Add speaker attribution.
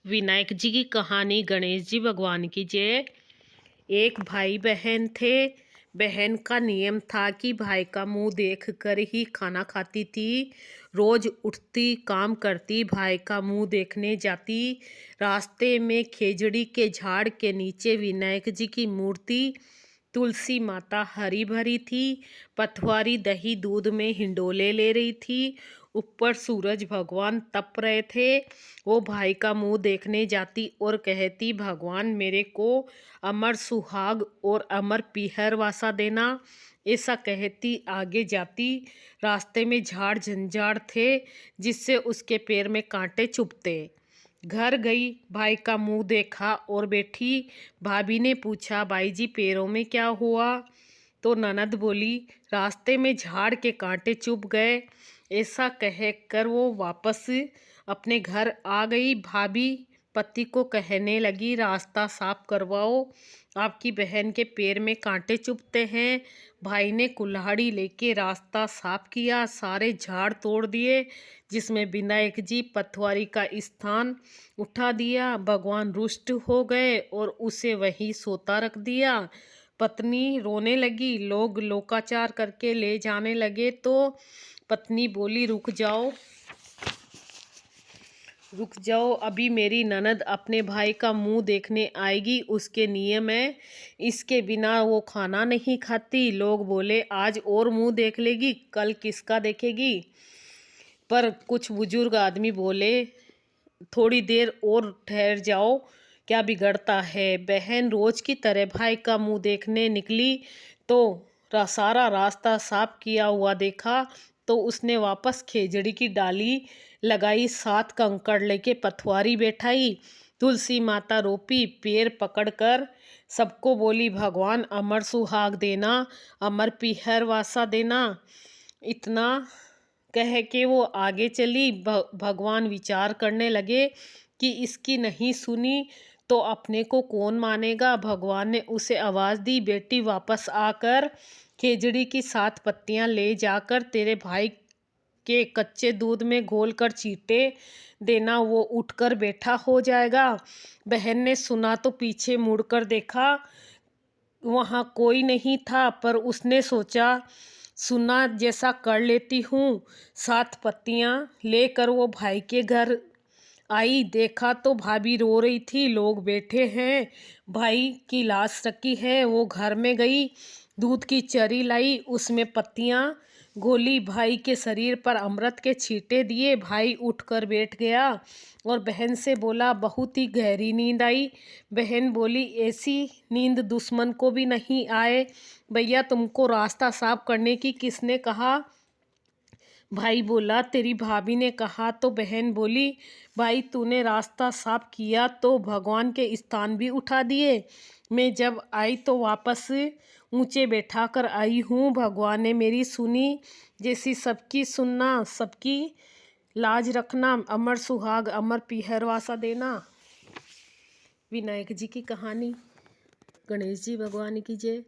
Speaker 1: विनायक जी की कहानी। गणेश जी भगवान की जय। एक भाई बहन थे। बहन का नियम था कि भाई का मुंह देख कर ही खाना खाती थी। रोज उठती, काम करती, भाई का मुंह देखने जाती। रास्ते में खेजड़ी के झाड़ के नीचे विनायक जी की मूर्ति, तुलसी माता हरी भरी थी। पथवारी दही दूध में हिंडोले ले रही थी। ऊपर सूरज भगवान तप रहे थे। वो भाई का मुंह देखने जाती और कहती, भगवान मेरे को अमर सुहाग और अमर पीहर वासा देना। ऐसा कहती आगे जाती। रास्ते में झाड़ झंझाड़ थे जिससे उसके पैर में कांटे चुभते। घर गई, भाई का मुंह देखा और बैठी। भाभी ने पूछा, भाई जी पैरों में क्या हुआ? तो ननद बोली, रास्ते में झाड़ के कांटे चुभ गए। ऐसा कहकर वो वापस अपने घर आ गई। भाभी पति को कहने लगी, रास्ता साफ करवाओ, आपकी बहन के पैर में कांटे चुभते हैं। भाई ने कुल्हाड़ी लेके रास्ता साफ किया, सारे झाड़ तोड़ दिए जिसमें विनायक जी पथवारी का स्थान उठा दिया। भगवान रुष्ट हो गए और उसे वहीं सोता रख दिया। पत्नी रोने लगी, लोग लोकाचार करके ले जाने लगे तो पत्नी बोली, रुक जाओ, अभी मेरी ननद अपने भाई का मुंह देखने आएगी, उसके नियम है, इसके बिना वो खाना नहीं खाती। लोग बोले, आज और मुंह देख लेगी, कल किसका देखेगी? पर कुछ बुजुर्ग आदमी बोले, थोड़ी देर और ठहर जाओ, क्या बिगड़ता है। बहन रोज की तरह भाई का मुंह देखने निकली तो सारा रास्ता साफ किया हुआ देखा तो उसने वापस खेजड़ी की डाली लगाई, 7 कंकड़ लेके पथवारी बैठाई, तुलसी माता रोपी, पैर पकड़कर सबको बोली, भगवान अमर सुहाग देना, अमर पीहर वासा देना। इतना कह के वो आगे चली। भगवान विचार करने लगे कि इसकी नहीं सुनी तो अपने को कौन मानेगा। भगवान ने उसे आवाज़ दी, बेटी वापस आकर खेजड़ी की 7 पत्तियां ले जाकर तेरे भाई के कच्चे दूध में घोल कर चीटे देना, वो उठकर बैठा हो जाएगा। बहन ने सुना तो पीछे मुड़कर देखा, वहाँ कोई नहीं था, पर उसने सोचा, सुना जैसा कर लेती हूँ। 7 पत्तियाँ लेकर वो भाई के घर आई। देखा तो भाभी रो रही थी, लोग बैठे हैं, भाई की लाश रखी है। वो घर में गई, दूध की चरी लाई, उसमें पत्तियाँ घोली, भाई के शरीर पर अमृत के छींटे दिए। भाई उठकर बैठ गया और बहन से बोला, बहुत ही गहरी नींद आई। बहन बोली, ऐसी नींद दुश्मन को भी नहीं आए। भैया तुमको रास्ता साफ करने की किसने कहा? भाई बोला, तेरी भाभी ने कहा। तो बहन बोली, भाई तूने रास्ता साफ किया तो भगवान के स्थान भी उठा दिए। मैं जब आई तो वापस ऊंचे बैठा कर आई हूँ। भगवान ने मेरी सुनी, जैसी सबकी सुनना, सबकी लाज रखना, अमर सुहाग अमर पीहर वासा देना। विनायक जी की कहानी। गणेश जी भगवान की जय।